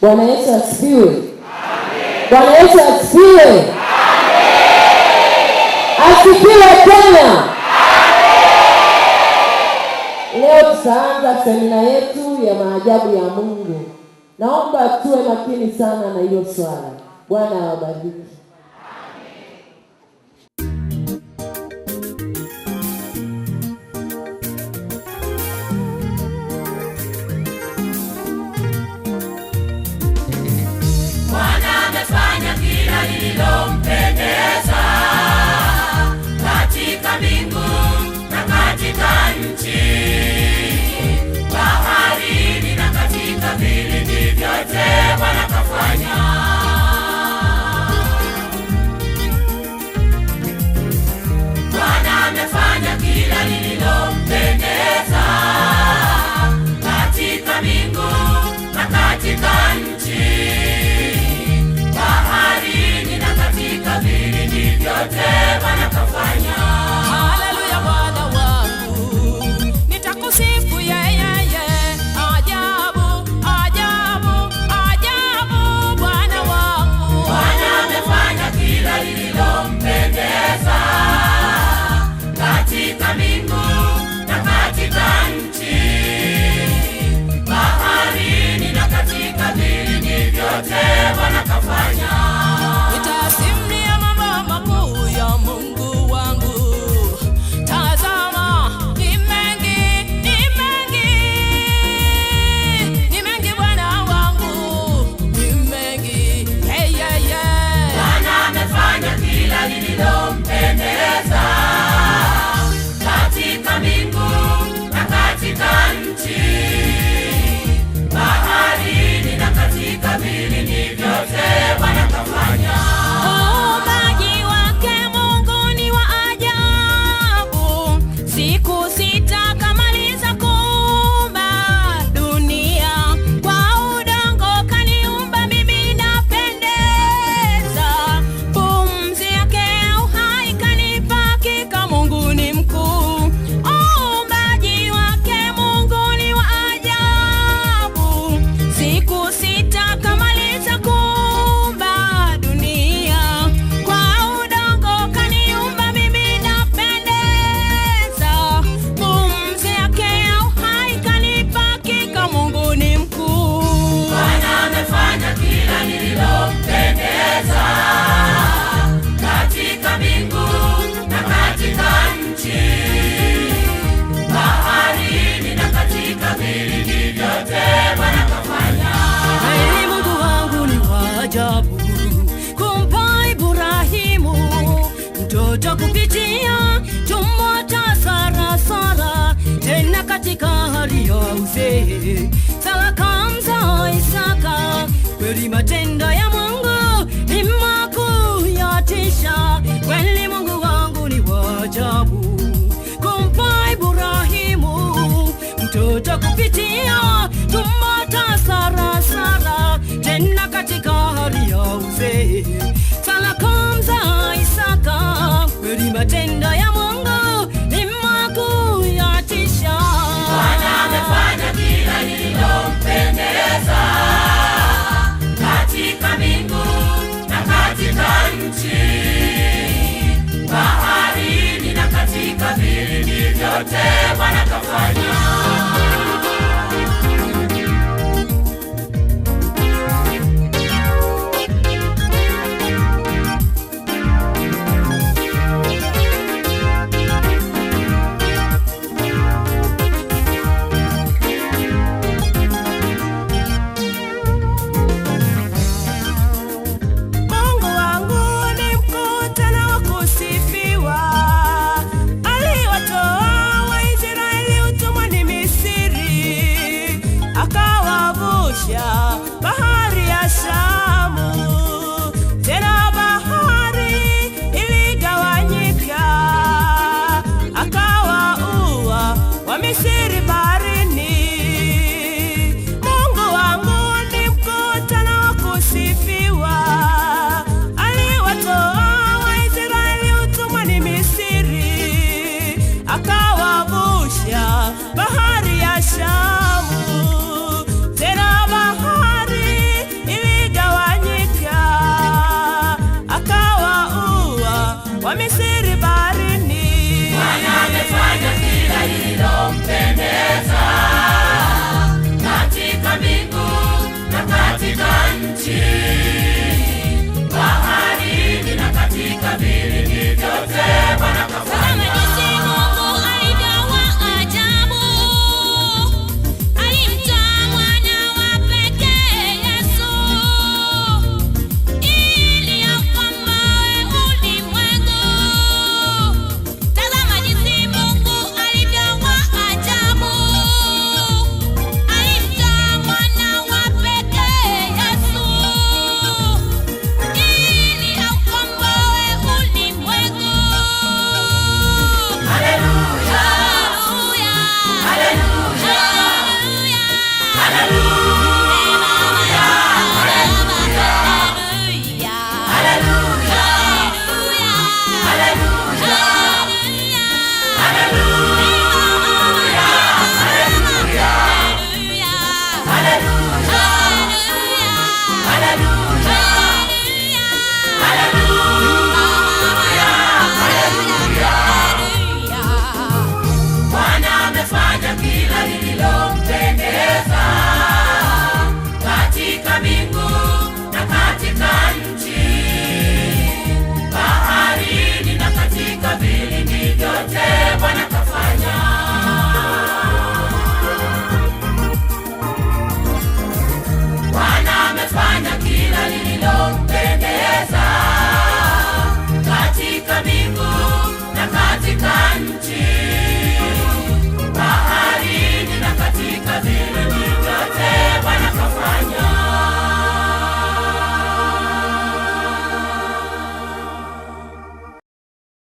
Bwana Yesu asifiwe. Bwana Yesu asifiwe. Asifiwe tena. Leo tutaanza semina yetu ya maajabu ya Mungu. Naomba tuwe makini sana na hiyo swala. Bwana awabariki. Bwana amefanya kila lililompendeza katika mbingu na katika nchi, baharini na katika vilindi vyote Bwana kafanya. Bwana amefanya kila lililompendeza katika mbingu na katika nchi, baharini na katika vilindi vyote Bwana kafanya. Haleluya Bwana wangu, nitakusifu yeye. Ajabu, ajabu, ajabu Bwana wangu. Bwana amefanya kila lililompendeza katika mbingu na katika nchi, baharini na katika vilindi vyote Bwana kafanya. Nitasimulia mambo makuu ya Mungu wangu. Tazama, ni mengi, ni mengi, ni mengi Bwana wangu, ni mengi. Yeah, yeah, yeah. Bwana amefanya kila lililompendeza katika mbingu na katika nchi, baharini na katika vilindi vyote Bwana kafanya. Uumbaji wake Mungu ni wa ajabu. Siku sita kamaliza kuumba dunia, kwa udongo kaniumba mimi napendeza. Pumzi yake uhai kanipa, hakika Mungu ni mkuu. Uumbaji wake Mungu ni wa ajabu. Siku sita kamaliza kuumba dunia, kwa udongo kaniumba mimi napendeza. Pumzi yake uhai kanipa, hakika Mungu ni mkuu. Bwana amefanya kila lililompendeza katika mbingu na katika nchi, baharini na katika vilindi vyote Bwana kafanya. Kweli Mungu wangu ni wa ajabu, kumpa Ibrahimu mtoto kupitia tumbo cha Sara, tena katika hali ya uzee Sara kamzaa Isaka. Kweli matendo ya Mungu ni makuu yatisha. Kweli Mungu wangu ni wa ajabu, kumpa Ibrahimu mtoto kupitia